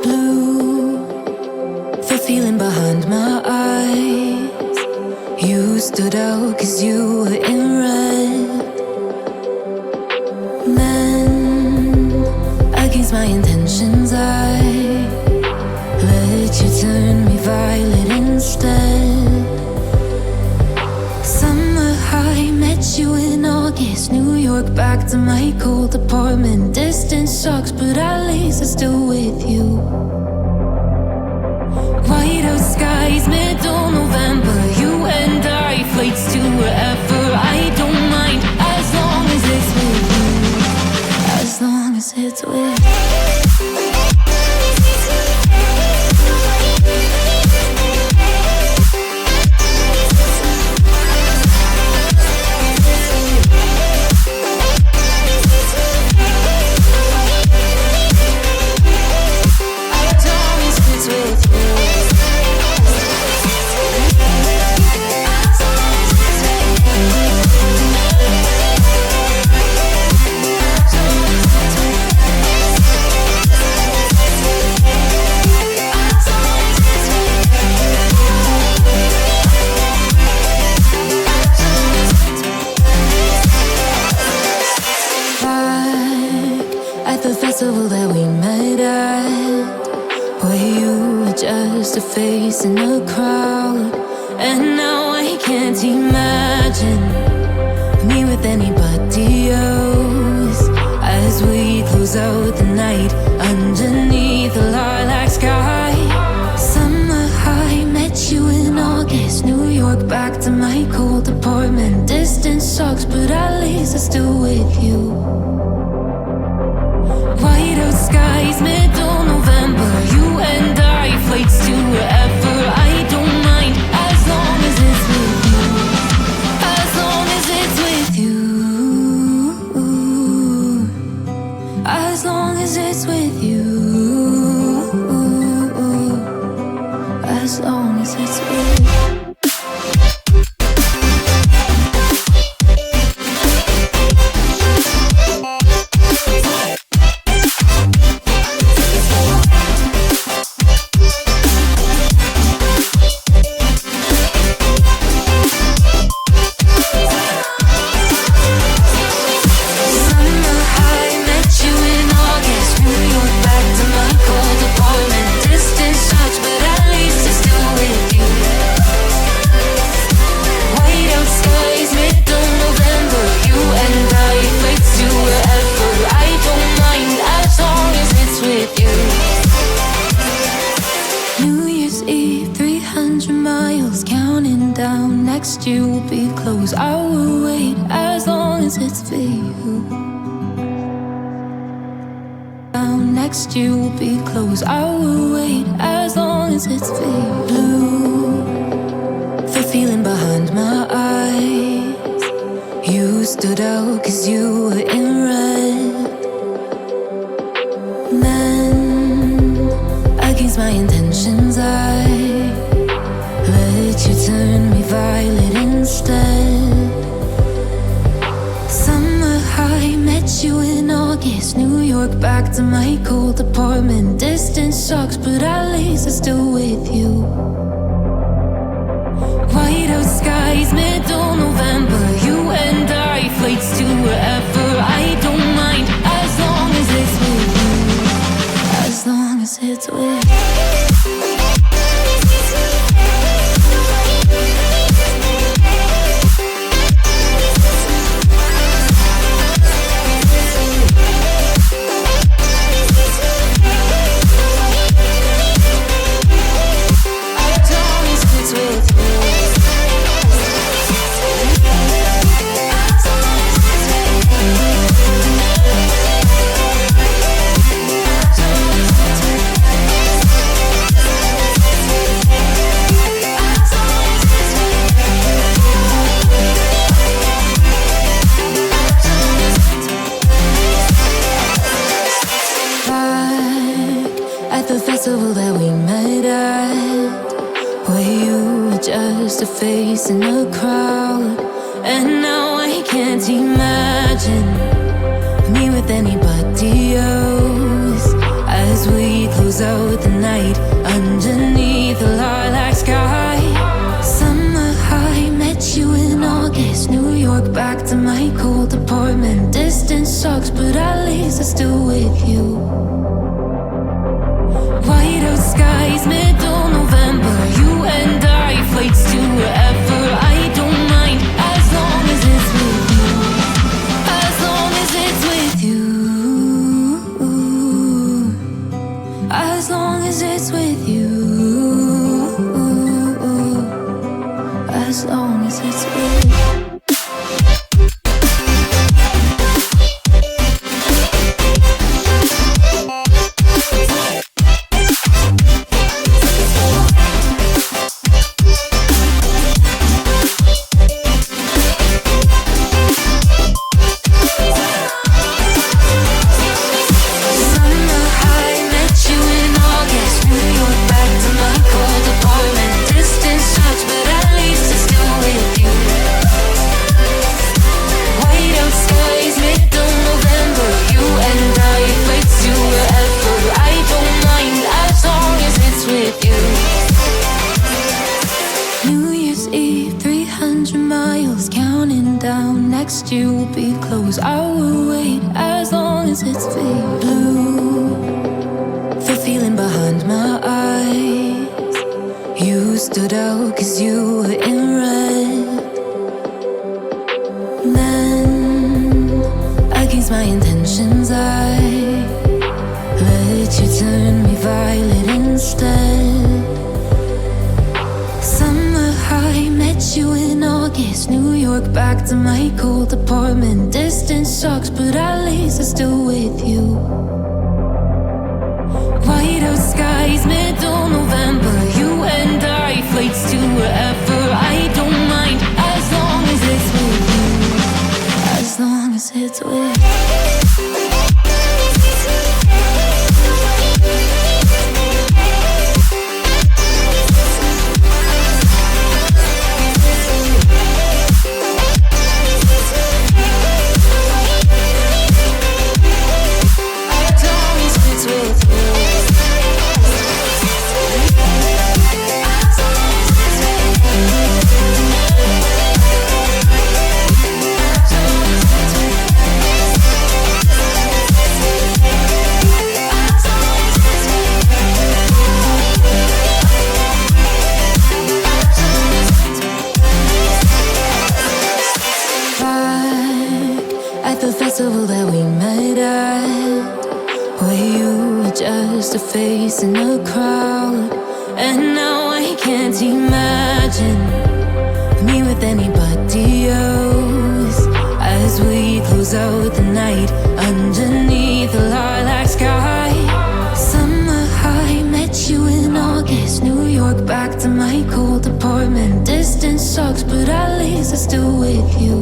blue, the feeling behind my eyes. You stood out 'cause you were in red. Then, against my intentions, I let you turn me violet instead. Summer high, met you in August. New York, back to my cold apartment. Distance sucks, but at least I'm still with you. White out skies, middle November. You and I, flights to wherever. I don't mind, as long as it's with you. As long as it's with you. That we met at, where you were just a face in a crowd. And now I can't imagine me with anybody else. As we close out the night underneath the lilac sky. Summer high, met you in August. New York, back to my cold apartment. Distance sucks, but at least I'm still with you. White out skies, middle November. You and I, flights to wherever. I don't mind, as long as it's with you. As long as it's with you. As long as it's with you. As long as it's with you. You will be close. I will wait as long as it's for you. Down next you will be close. I will wait as long as it's for you. Blue, the feeling behind my eyes. You stood out 'cause you were in red. Then, against my intentions, I let you turn me violet instead. Summer high, met you in August. New York, back to my cold apartment. Distance sucks, but at least I'm still with you. White out skies, middle November. You and I, flights to wherever. I don't mind, as long as it's with you. As long as it's with you. That we met at, where you were just a face in a crowd. And now I can't imagine me with anybody else. As we close out the night underneath the lilac sky. Summer high, met you in August. New York, back to my cold apartment. Distance sucks, but at least I'm still with you. White out skies, middle November. You and I, flights to wherever. I don't mind, as long as it's with you. As long as it's with you. As long as it's with you. As long as it's with you. You'll be close, I will wait as long as it's fake blue. The feeling behind my eyes. You stood out cause you were in red. Then, against my intentions, I let you turn me violet instead. Summer high, met you in August. New York, back to my cold apartment. Distance sucks, but at least I'm still with you. White out skies, middle November. You and I, flights to wherever. I don't mind, as long as it's with you. As long as it's with you. That we met at, where you were just a face in a crowd. And now I can't imagine me with anybody else. As we close out the night underneath the lilac sky. Summer high, met you in August. New York, back to my cold apartment. Distance sucks, but at least I'm still with you.